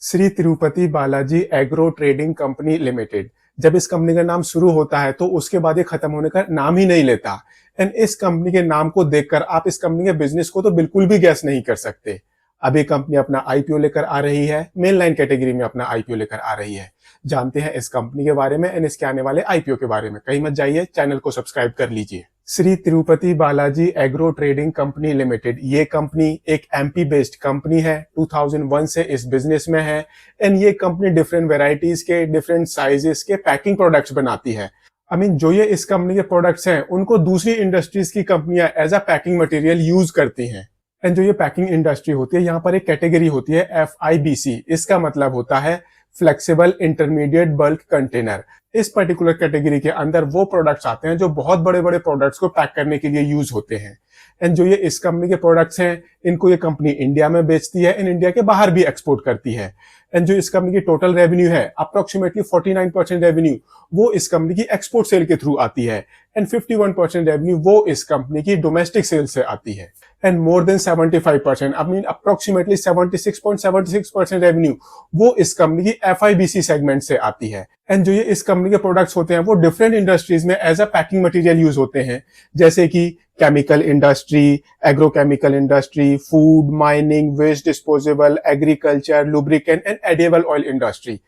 Shri Tirupati Balaji agro trading company limited. जब इस company का नाम शुरू होता है तो उसके बाद ये खत्म होने का नाम ही नहीं लेता। एंड इस कंपनी के नाम को देखकर आप इस कंपनी के बिजनेस को तो बिल्कुल भी गैस नहीं कर सकते। अब ये कंपनी अपना आईपीओ लेकर आ रही है, मेन लाइन कैटेगरी में अपना आईपीओ लेकर आ रही है। जानते हैं इस कंपनी के बारे में एंड इसके आने वाले आईपीओ के बारे में। कहीं मत जाइए, चैनल को सब्सक्राइब कर लीजिए। Shri Tirupati Balaji agro trading company limited, ये कंपनी एक एमपी बेस्ड कंपनी है। 2001 से इस बिजनेस में है एंड ये कंपनी डिफरेंट वेराइटीज के, डिफरेंट साइजेस के पैकिंग प्रोडक्ट्स बनाती है। जो ये इस कंपनी के प्रोडक्ट्स हैं उनको दूसरी इंडस्ट्रीज की कंपनियां as a packing material use करती हैं। एंड जो ये पैकिंग इंडस्ट्री होती है, यहाँ पर एक कैटेगरी होती है FIBC। इसका मतलब होता है फ्लेक्सिबल इंटरमीडिएट बल्क कंटेनर। इस पर्टिकुलर कैटेगरी के अंदर वो प्रोडक्ट्स आते हैं जो बहुत बड़े बड़े प्रोडक्ट्स को पैक करने के लिए यूज होते हैं। एंड जो ये इस कंपनी के प्रोडक्ट्स हैं, इनको ये कंपनी इंडिया में बेचती है एंड इंडिया के बाहर भी एक्सपोर्ट करती है। एंड जो इस कंपनी की टोटल रेवेन्यू है, अप्रोक्सीमेटली 49% रेवेन्यू वो इस कंपनी की एक्सपोर्ट सेल के थ्रू आती है एंड 51% रेवेन्यू वो इस कंपनी की डोमेस्टिक सेल से आती है। And more than 75%, approximately 76.76% revenue वो इस कंपनी की FIBC सेगमेंट से आती है। एंड जो ये इस कंपनी के प्रोडक्ट्स होते हैं वो डिफरेंट इंडस्ट्रीज में as a packing material use होते हैं, जैसे कि chemical industry, agrochemical industry, food, mining, waste disposable, agriculture, lubricant and edible oil industry.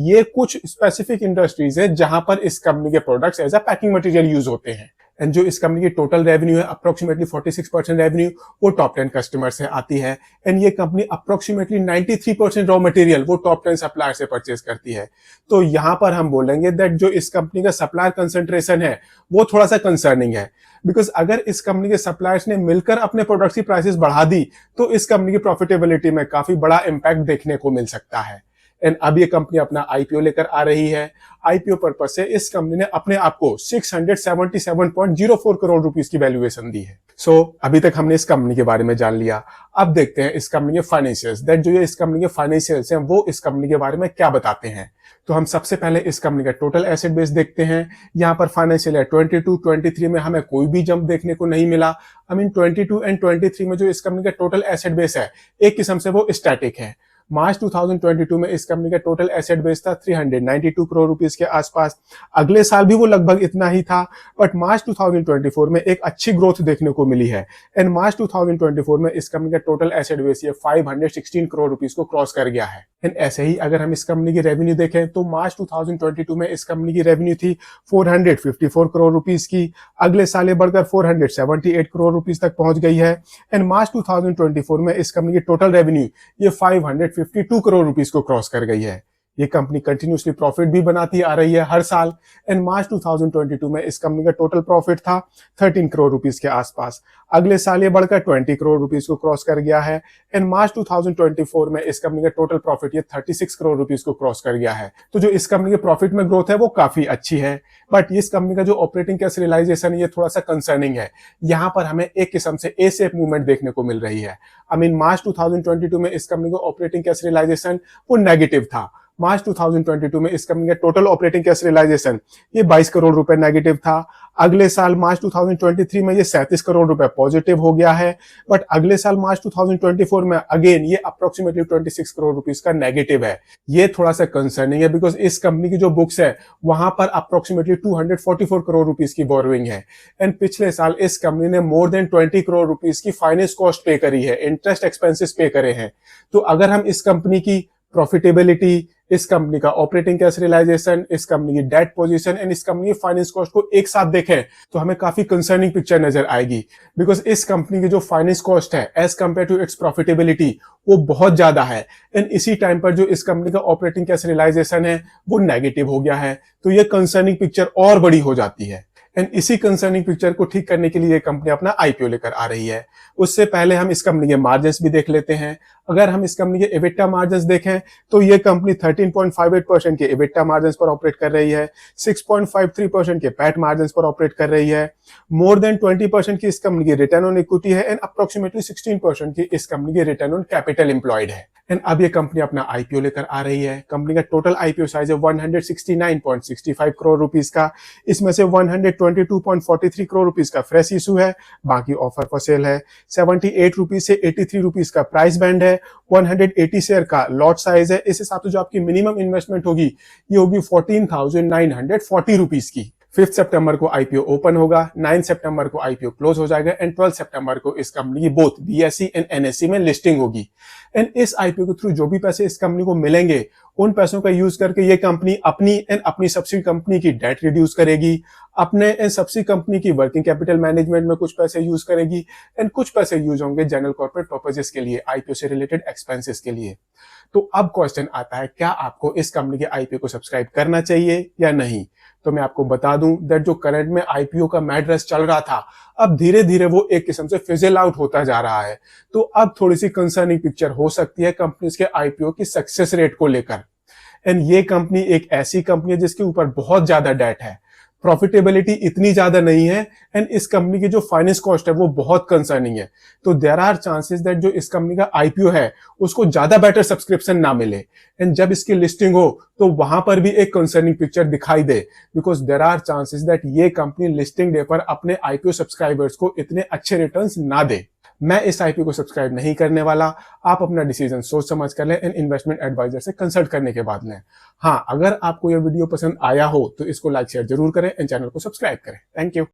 ये कुछ स्पेसिफिक इंडस्ट्रीज है जहां पर इस कंपनी के products as a packing material use होते हैं। एंड जो इस कंपनी की टोटल रेवेन्यू है, अप्रोक्सीमेटली 46% रेवेन्यू वो टॉप 10 कस्टमर से आती है। एंड ये कंपनी अप्रोक्सीमेटली 93% रॉ मटेरियल वो टॉप 10 सप्लायर से परचेज करती है। तो यहां पर हम बोलेंगे दैट जो इस कंपनी का सप्लायर कंसंट्रेशन है वो थोड़ा सा कंसर्निंग है। बिकॉज अगर इस कंपनी के सप्लायर्स ने मिलकर अपने प्रोडक्ट्स की प्राइसेस बढ़ा दी तो इस कंपनी की प्रॉफिटेबिलिटी में काफी बड़ा इंपैक्ट देखने को मिल सकता है। एंड अब ये कंपनी अपना आईपीओ लेकर आ रही है। आईपीओ पर्पस से इस कंपनी ने अपने आप को 677.04 करोड़ रुपीस की वैल्यूएशन दी है। अभी तक हमने इस कंपनी के बारे में जान लिया। अब देखते हैं इस कंपनी के फाइनेंशियल्स, दैट जो ये इस कंपनी के फाइनेंशियल्स हैं वो इस कंपनी के बारे में क्या बताते हैं। तो हम सबसे पहले इस कंपनी का टोटल एसेट बेस देखते हैं। यहाँ पर फाइनेंशियल है 22-23 में हमें कोई भी जंप देखने को नहीं मिला। 22 एंड 23 में जो इस कंपनी का टोटल एसेट बेस है एक किस्म से वो स्टैटिक है। मार्च 2022 में इस कंपनी का टोटल एसेट बेस था 392 करोड़ रुपीस के आसपास। अगले साल भी वो लगभग इतना ही था, बट मार्च 2024 में एक अच्छी ग्रोथ देखने को मिली है। एंड मार्च 2024 में इस कंपनी का टोटल एसेट बेस ये 516 करोड़ रुपीस को क्रॉस कर गया है। एंड ऐसे ही अगर हम इस कंपनी की रेवेन्यू देखें तो मार्च 2022 में इस कंपनी की रेवेन्यू थी 454 करोड़ रुपीस की। अगले साल ये बढ़कर 478 करोड़ रुपीस तक पहुंच गई है। एंड मार्च 2024 में इस कंपनी की टोटल रेवेन्यू ये 552 करोड़ रुपीस को क्रॉस कर गई है। ये कंपनी कंटिन्यूसली प्रॉफिट भी बनाती आ रही है हर साल। एंड मार्च 2022 में इस कंपनी का टोटल प्रॉफिट था 13 करोड़ रुपीस के आसपास। अगले साल ये बढ़कर 20 करोड़ रुपीस को क्रॉस कर गया है। एंड मार्च 2024 में इस कंपनी का टोटल प्रॉफिट ये 36 करोड़ रुपीस को क्रॉस कर गया है। तो जो इस कंपनी के प्रॉफिट में ग्रोथ है वो काफी अच्छी है, बट इस कंपनी का जो ऑपरेटिंग कैश रियलाइजेशन है ये थोड़ा सा कंसर्निंग है। यहाँ पर हमें एक किस्म से ए शेप मूवमेंट देखने को मिल रही है। मार्च 2022 में इस कंपनी का ऑपरेटिंग कैश रियलाइजेशन वो नेगेटिव था। मार्च 2022 में इस कंपनी का टोटल ऑपरेटिंग कैश रियलाइजेशन ये 22 करोड़ रुपए नेगेटिव था। अगले साल मार्च 2023 में ये 37 करोड़ रुपए पॉजिटिव हो गया है, बट अगले साल मार्च 2024 में अगेन ये अप्रोक्सीमेटली 26 करोड़ रुपीस का नेगेटिव है। ये थोड़ा सा कंसर्निंग है बिकॉज इस कंपनी की जो बुक्स है वहां पर अप्रोक्सीमेटली 244 करोड़ रुपीस की बोरोइंग है। एंड पिछले साल इस कंपनी ने मोर देन 20 करोड़ रुपीस की फाइनेंस कॉस्ट पे करी है, इंटरेस्ट एक्सपेंसेस पे करे हैं। तो अगर हम इस कंपनी की प्रॉफिटेबिलिटी, इस कंपनी का ऑपरेटिंग कैश रियलाइजेशन, इस कंपनी की डेट पोजीशन एंड इस कंपनी की फाइनेंस कॉस्ट को एक साथ देखें तो हमें काफी कंसर्निंग पिक्चर नजर आएगी। बिकॉज इस कंपनी की जो फाइनेंस कॉस्ट है as compare to its profitability वो बहुत ज्यादा है। एंड इसी टाइम पर जो इस कंपनी का ऑपरेटिंग कैश रियलाइजेशन है वो नेगेटिव हो गया है। तो ये कंसर्निंग पिक्चर और बड़ी हो जाती है। एंड इसी कंसर्निंग पिक्चर को ठीक करने के लिए ये कंपनी अपना आईपीओ लेकर आ रही है। उससे पहले हम इस कंपनी के मार्जिन्स भी देख लेते हैं। अगर हम इस कंपनी के एबिटा मार्जिन्स देखें तो ये कंपनी 13.58% के एबिटा मार्जिन्स पर ऑपरेट कर रही है, 6.53% के पैट मार्जिन्स पर ऑपरेट कर रही है। मोर देन 20% की इस कंपनी की रिटर्न ऑन इक्विटी है एंड अप्रोक्सीमेटली 16% की इस कंपनी की रिटर्न ऑन कैपिटल एम्प्लॉयड है। एंड अब ये कंपनी अपना आईपीओ लेकर आ रही है। कंपनी का टोटल आईपीओ साइज है 169.65 करोड़ रुपीस का। इसमें से 120 22.43 करोड़ रुपीस का फ्रेश इशू है, बाकी ऑफर फॉर सेल है। 78 रुपीज से 83 रुपीस का प्राइस बैंड है। 180 शेयर का लॉट साइज है। इस हिसाब से जो आपकी मिनिमम इन्वेस्टमेंट होगी ये होगी 14,940 रुपीस की। 5 सितंबर को आईपीओ ओपन होगा, 9 सितंबर को आईपीओ क्लोज हो जाएगा एंड 12 सितंबर को इस कंपनी की बोथ बीएसई एंड एनएसई में लिस्टिंग होगी। एंड इस आईपीओ के थ्रू जो भी पैसे इस कंपनी को मिलेंगे उन पैसों का यूज करके ये कंपनी अपनी सब्सिडी कंपनी की डेट रिड्यूस करेगी, अपने एंड सब्सिडी कंपनी की वर्किंग कैपिटल मैनेजमेंट में कुछ पैसे यूज करेगी एंड कुछ पैसे यूज होंगे जनरल कॉर्पोरेट पर्पसेस के लिए, आईपीओ से रिलेटेड एक्सपेंसेस के लिए। तो अब क्वेश्चन आता है, क्या आपको इस कंपनी के आईपीओ को सब्सक्राइब करना चाहिए या नहीं? तो मैं आपको बता दूं दैट जो करंट में आईपीओ का मैड रश चल रहा था, अब धीरे धीरे वो एक किस्म से फिजल आउट होता जा रहा है। तो अब थोड़ी सी कंसर्निंग पिक्चर हो सकती है कंपनीज के आईपीओ की सक्सेस रेट को लेकर। एंड ये कंपनी एक ऐसी कंपनी है जिसके ऊपर बहुत ज्यादा डेट है, प्रॉफिटेबिलिटी इतनी ज्यादा नहीं है एंड इस कंपनी की जो फाइनेंस कॉस्ट है वो बहुत कंसर्निंग है। तो देयर आर चांसेस दैट जो इस कंपनी का आईपीओ है उसको ज्यादा बेटर सब्सक्रिप्शन ना मिले एंड जब इसकी लिस्टिंग हो तो वहां पर भी एक कंसर्निंग पिक्चर दिखाई दे, because there are chances that ये कंपनी लिस्टिंग डे पर अपने आईपीओ सब्सक्राइबर्स को इतने अच्छे रिटर्न्स ना दे। मैं इस आईपीओ को सब्सक्राइब नहीं करने वाला। आप अपना डिसीजन सोच समझ कर लें एंड इन्वेस्टमेंट एडवाइजर से कंसल्ट करने के बाद लें। हाँ, अगर आपको यह वीडियो पसंद आया हो तो इसको लाइक शेयर जरूर करें एंड चैनल को सब्सक्राइब करें। Thank you.